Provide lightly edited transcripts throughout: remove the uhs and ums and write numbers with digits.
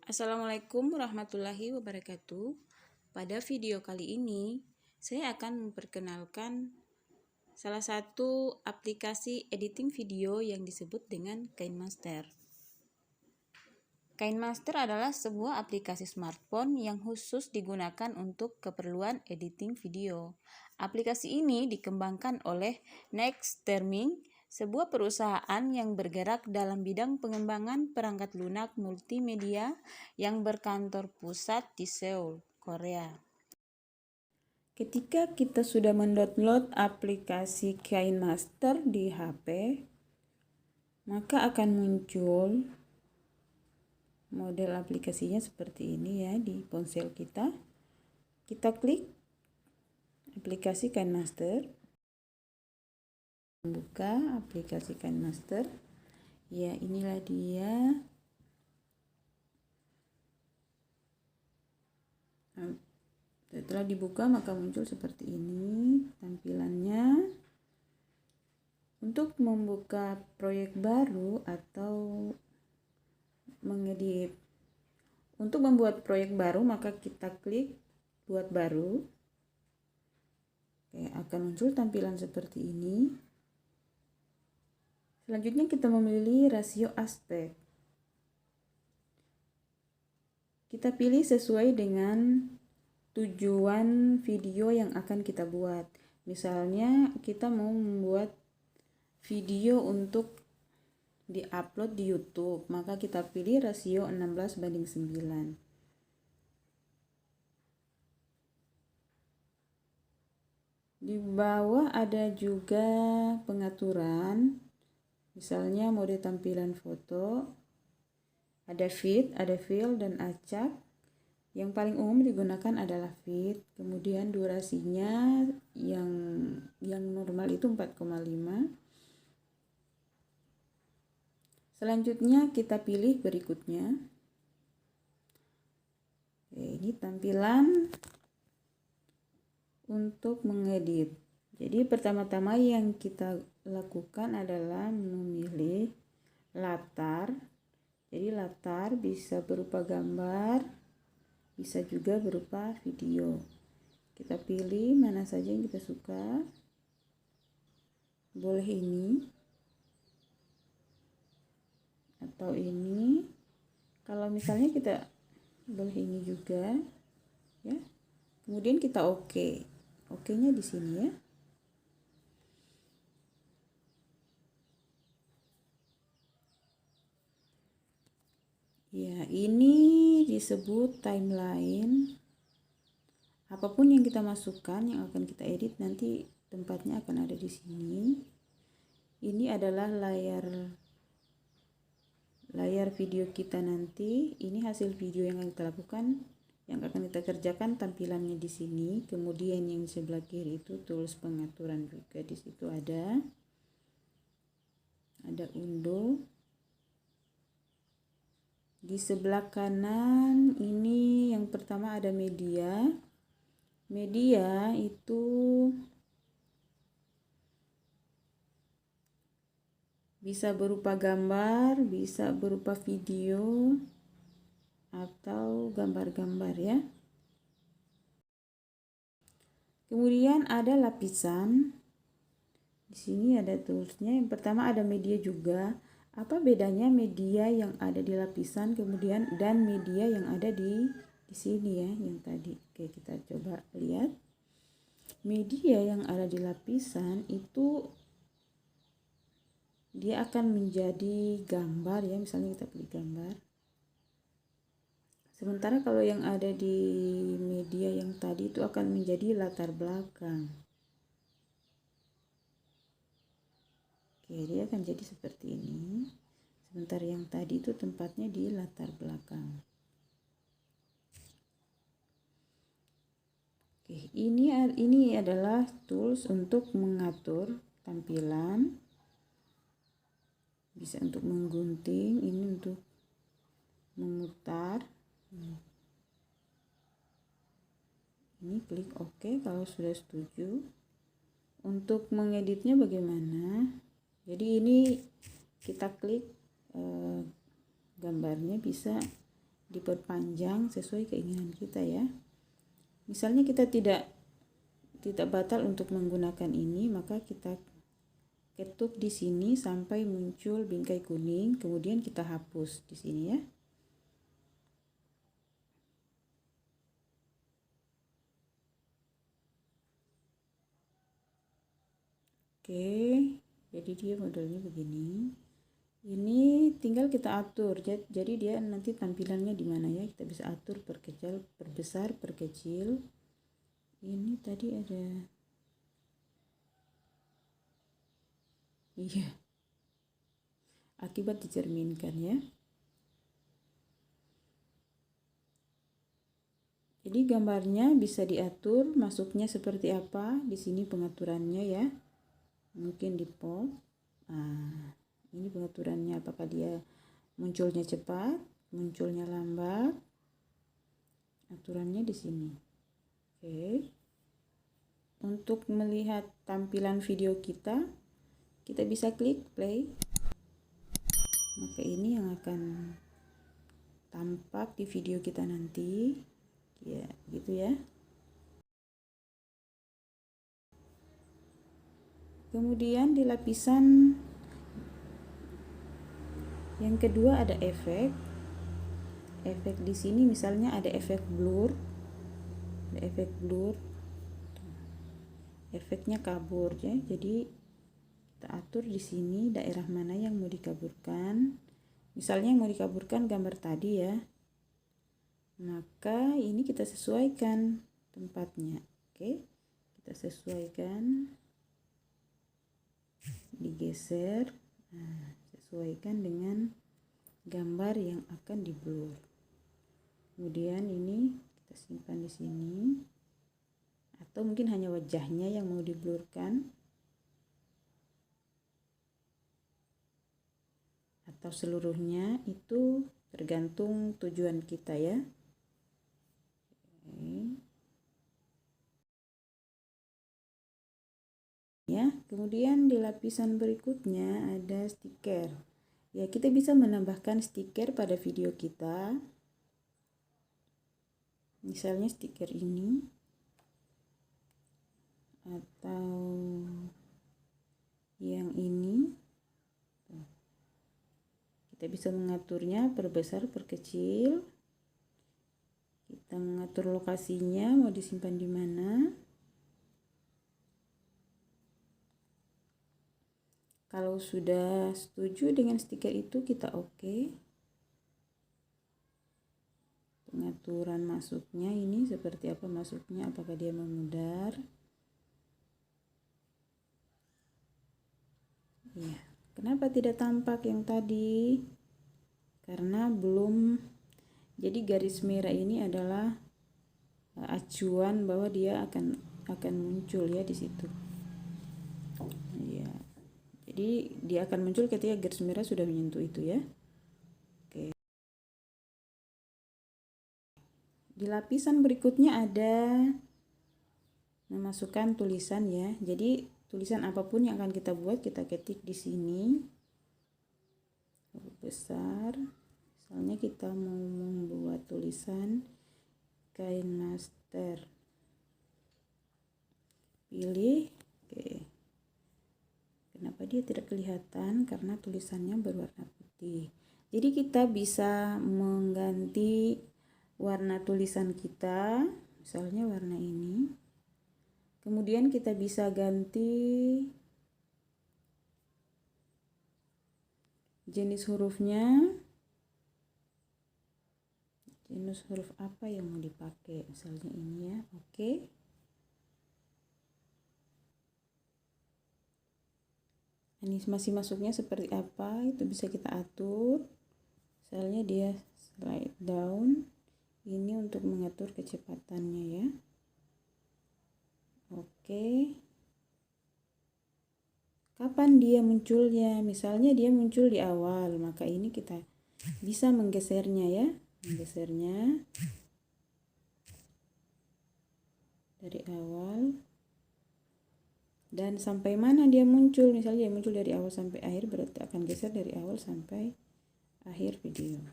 Assalamualaikum warahmatullahi wabarakatuh. Pada video kali ini, saya akan memperkenalkan salah satu aplikasi editing video yang disebut dengan KineMaster. KineMaster adalah sebuah aplikasi smartphone yang khusus digunakan untuk keperluan editing video. Aplikasi ini dikembangkan oleh Nexterming, sebuah perusahaan yang bergerak dalam bidang pengembangan perangkat lunak multimedia yang berkantor pusat di Seoul, Korea. Ketika kita sudah mendownload aplikasi KineMaster di HP, maka akan muncul model aplikasinya seperti ini ya di ponsel kita. Kita klik aplikasi KineMaster. Buka aplikasi KineMaster. Ya, inilah dia. Setelah dibuka maka muncul seperti ini tampilannya. Untuk membuka proyek baru atau mengedit. Untuk membuat proyek baru maka kita klik buat baru. Oke, akan muncul tampilan seperti ini. Selanjutnya kita memilih rasio aspek. Kita pilih sesuai dengan tujuan video yang akan kita buat. Misalnya kita mau membuat video untuk di-upload di YouTube, maka kita pilih rasio 16:9. Di bawah ada juga pengaturan, misalnya mode tampilan foto, ada feed, ada fill, dan acak. Yang paling umum digunakan adalah feed. Kemudian durasinya yang normal itu 4,5. Selanjutnya kita pilih berikutnya. Oke, ini tampilan untuk mengedit. Jadi pertama-tama yang kita lakukan adalah memilih latar. Jadi latar bisa berupa gambar, bisa juga berupa video. Kita pilih mana saja yang kita suka. Boleh ini atau ini. Kalau misalnya kita boleh ini juga ya. Kemudian kita oke. Oke-nya di sini ya. Ya, ini disebut timeline. Apapun yang kita masukkan, yang akan kita edit nanti tempatnya akan ada di sini. Ini adalah layar video kita nanti. Ini hasil video yang akan kita lakukan, yang akan kita kerjakan, tampilannya di sini. Kemudian yang sebelah kiri itu tools pengaturan juga, di situ ada undo. Di sebelah kanan ini yang pertama ada media. Media itu bisa berupa gambar, bisa berupa video, atau gambar-gambar ya. Kemudian ada lapisan. Di sini ada toolsnya. Yang pertama ada media juga. Apa bedanya media yang ada di lapisan kemudian dan media yang ada di sini ya, yang tadi. Oke, kita coba lihat. Media yang ada di lapisan itu dia akan menjadi gambar ya, misalnya kita pilih gambar. Sementara kalau yang ada di media yang tadi itu akan menjadi latar belakang. Oke, dia akan jadi seperti ini. Sementara yang tadi itu tempatnya di latar belakang. Oke, ini adalah tools untuk mengatur tampilan. Bisa untuk menggunting, ini untuk memutar. Ini klik OK kalau sudah setuju. Untuk mengeditnya bagaimana? Jadi ini kita klik gambarnya bisa diperpanjang sesuai keinginan kita ya. Misalnya kita tidak batal untuk menggunakan ini, maka kita ketuk di sini sampai muncul bingkai kuning, kemudian kita hapus di sini ya. Oke, jadi dia modelnya begini. Ini tinggal kita atur, jadi dia nanti tampilannya di mana ya, kita bisa atur perkecil, perbesar, perkecil. Ini tadi ada, iya, akibat dicerminkan ya. Jadi gambarnya bisa diatur masuknya seperti apa, di sini pengaturannya ya. Mungkin di pop. Nah, ini pengaturannya, apakah dia munculnya cepat, munculnya lambat. Aturannya di sini. Oke. Untuk melihat tampilan video kita bisa klik play. Maka ini yang akan tampak di video kita nanti. Ya, gitu ya. Kemudian di lapisan yang kedua ada efek. Efek di sini misalnya ada efek blur. Ada efek blur. Efeknya kabur ya. Jadi kita atur di sini daerah mana yang mau dikaburkan. Misalnya yang mau dikaburkan gambar tadi ya. Maka ini kita sesuaikan tempatnya. Oke. Kita sesuaikan. Digeser. Nah, sesuaikan dengan gambar yang akan di blur. Kemudian ini kita simpan di sini, atau mungkin hanya wajahnya yang mau diblurkan, atau seluruhnya, itu tergantung tujuan kita ya. Oke. Ya, kemudian di lapisan berikutnya ada stiker. Ya, kita bisa menambahkan stiker pada video kita. Misalnya stiker ini, atau yang ini. Kita bisa mengaturnya perbesar, perkecil. Kita mengatur lokasinya mau disimpan di mana. Kalau sudah setuju dengan stiker itu, kita oke. Pengaturan masuknya ini seperti apa masuknya, apakah dia memudar. Ya, kenapa tidak tampak yang tadi? Karena belum. Jadi garis merah ini adalah acuan bahwa dia akan muncul ya di situ. Ya. Jadi dia akan muncul ketika garis merah sudah menyentuh itu ya. Oke. Di lapisan berikutnya ada memasukkan tulisan ya. Jadi tulisan apapun yang akan kita buat, kita ketik di sini. Huruf besar. Misalnya kita mau membuat tulisan kain master. Pilih. Oke. Kenapa dia tidak kelihatan? Karena tulisannya berwarna putih. Jadi kita bisa mengganti warna tulisan kita, misalnya warna ini. Kemudian kita bisa ganti jenis hurufnya. Jenis huruf apa yang mau dipakai? Misalnya ini ya. Oke. Ini masih masuknya seperti apa, itu bisa kita atur. Misalnya dia slide down, ini untuk mengatur kecepatannya ya. Oke. Kapan dia munculnya? Misalnya dia muncul di awal, maka ini kita bisa menggesernya ya. Menggesernya dari awal. Dan sampai mana dia muncul, misalnya dia muncul dari awal sampai akhir, berarti akan geser dari awal sampai akhir video.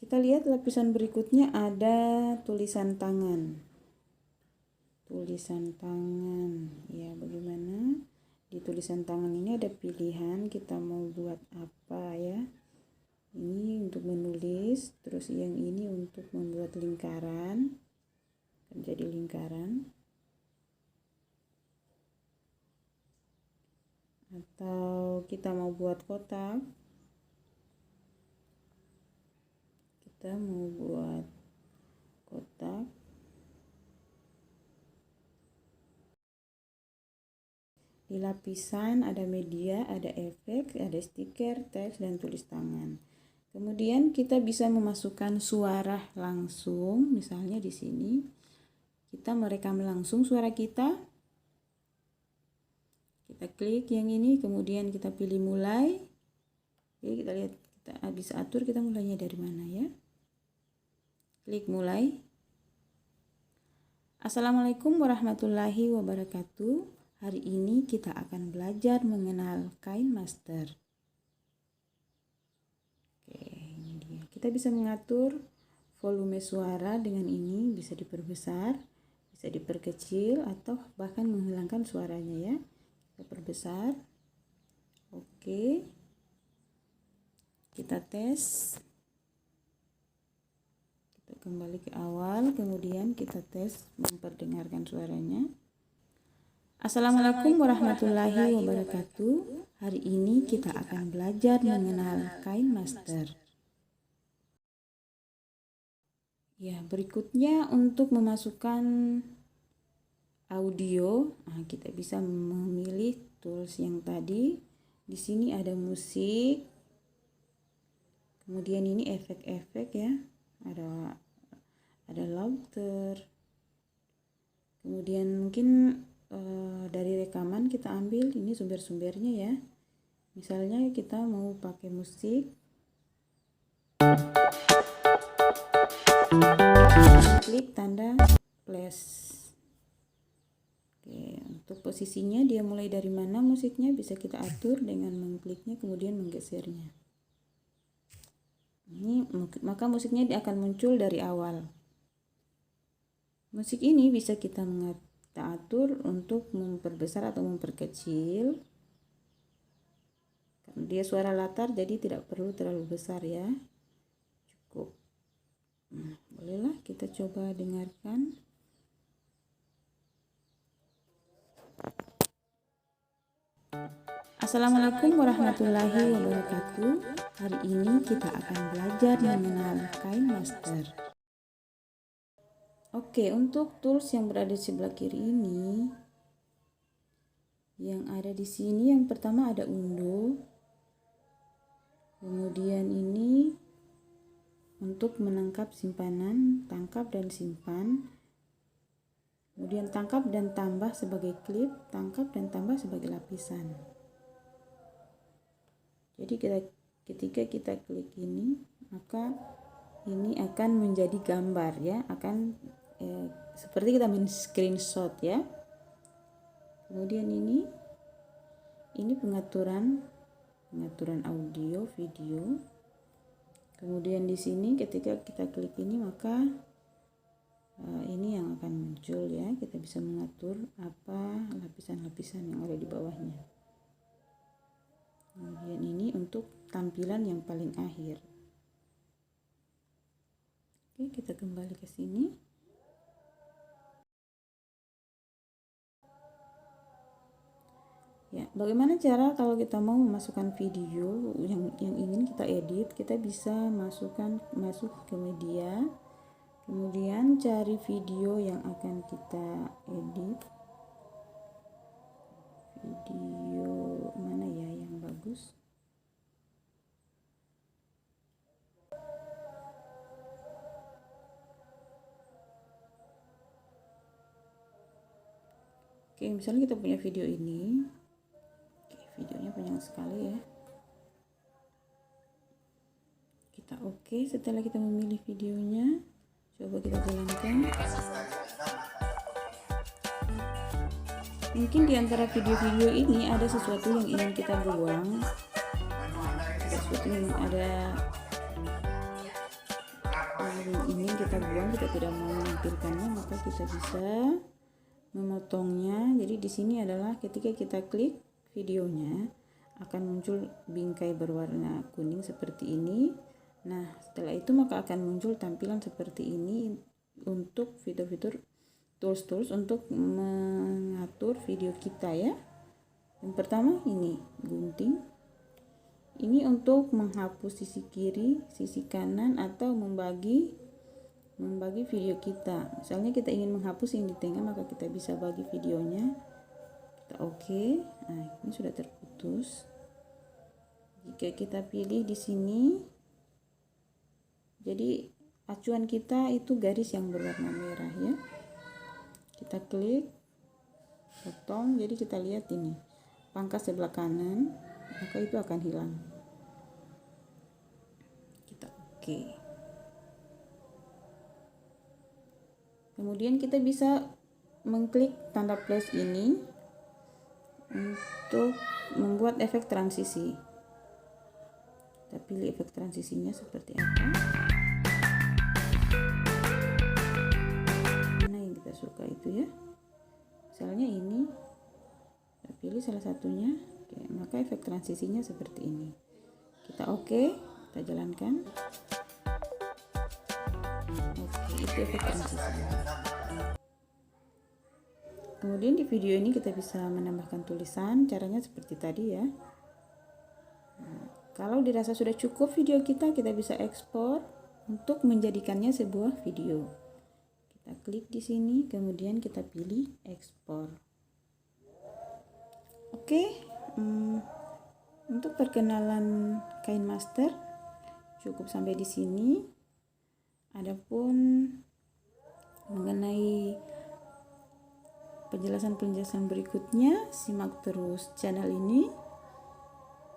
Kita lihat lapisan berikutnya ada tulisan tangan. Tulisan tangan. Ya, bagaimana? Di tulisan tangan ini ada pilihan kita mau buat apa ya. Ini untuk menulis, terus yang ini untuk membuat lingkaran. Jadi lingkaran. Atau kita mau buat kotak. Kita mau buat kotak. Di lapisan ada media, ada efek, ada stiker, teks, dan tulis tangan. Kemudian kita bisa memasukkan suara langsung, misalnya di sini kita merekam langsung suara kita. Kita klik yang ini, kemudian kita pilih mulai. Oke, kita lihat, kita bisa atur kita mulainya dari mana ya. Klik mulai. Assalamualaikum warahmatullahi wabarakatuh. Hari ini kita akan belajar mengenal KineMaster. Oke, ini dia. Kita bisa mengatur volume suara dengan ini, bisa diperbesar, bisa diperkecil, atau bahkan menghilangkan suaranya ya. Kita perbesar. Oke. Kita tes. Kembali ke awal, kemudian kita tes memperdengarkan suaranya. Assalamualaikum warahmatullahi wabarakatuh. Hari ini kita akan belajar mengenal KineMaster. Ya, berikutnya untuk memasukkan audio, kita bisa memilih tools yang tadi. Di sini ada musik. Kemudian ini efek-efek ya. Ada lauter. Kemudian mungkin dari rekaman kita ambil ini sumber-sumbernya ya. Misalnya kita mau pakai musik, klik tanda plus. Oke, untuk posisinya dia mulai dari mana musiknya bisa kita atur dengan mengkliknya kemudian menggesernya. Ini maka musiknya dia akan muncul dari awal. Musik ini bisa kita atur untuk memperbesar atau memperkecil. Karena dia suara latar jadi tidak perlu terlalu besar ya. Cukup. Bolehlah kita coba dengarkan. Assalamualaikum warahmatullahi wabarakatuh. Hari ini kita akan belajar mengenal KineMaster. Oke, untuk tools yang berada di sebelah kiri ini, yang ada di sini yang pertama ada undo. Kemudian ini untuk menangkap simpanan, tangkap dan simpan. Kemudian tangkap dan tambah sebagai klip, tangkap dan tambah sebagai lapisan. Jadi ketika kita klik ini, maka ini akan menjadi gambar ya, akan seperti kita main screenshot ya. Kemudian ini pengaturan audio, video. Kemudian di sini ketika kita klik ini maka ini yang akan muncul ya. Kita bisa mengatur apa lapisan-lapisan yang ada di bawahnya. Kemudian ini untuk tampilan yang paling akhir. Oke, kita kembali ke sini. Ya, bagaimana cara kalau kita mau memasukkan video yang ingin kita edit, kita bisa masuk ke media. Kemudian cari video yang akan kita edit. Video mana ya yang bagus? Oke, misalnya kita punya video ini. Oke, videonya panjang sekali ya. Kita oke, setelah kita memilih videonya, coba kita jalankan. Mungkin di antara video-video ini ada sesuatu yang ingin kita buang, sesuatu yang ada ini kita buang, kita tidak mau menampilkannya, maka kita bisa memotongnya. Jadi di sini adalah ketika kita klik videonya akan muncul bingkai berwarna kuning seperti ini. Nah, setelah itu maka akan muncul tampilan seperti ini untuk fitur-fitur tools untuk mengatur video kita ya. Yang pertama ini gunting. Ini untuk menghapus sisi kiri, sisi kanan, atau membagi video kita. Misalnya kita ingin menghapus yang di tengah, maka kita bisa bagi videonya. Kita oke. Nah, ini sudah terputus. Jika kita pilih di sini, jadi acuan kita itu garis yang berwarna merah ya. Kita klik, potong. Jadi kita lihat ini pangkas sebelah kanan, maka itu akan hilang. Kita oke. Kemudian kita bisa mengklik tanda plus ini untuk membuat efek transisi. Kita pilih efek transisinya seperti apa. Mana yang kita suka itu ya. Misalnya ini, kita pilih salah satunya. Oke, maka efek transisinya seperti ini. Kita oke, kita jalankan. Oke, itu efek transisinya. Kemudian di video ini kita bisa menambahkan tulisan, caranya seperti tadi ya. Nah, kalau dirasa sudah cukup video kita bisa ekspor untuk menjadikannya sebuah video. Kita klik di sini, kemudian kita pilih ekspor. Oke, untuk perkenalan KineMaster cukup sampai di sini. Adapun mengenai penjelasan berikutnya, simak terus channel ini.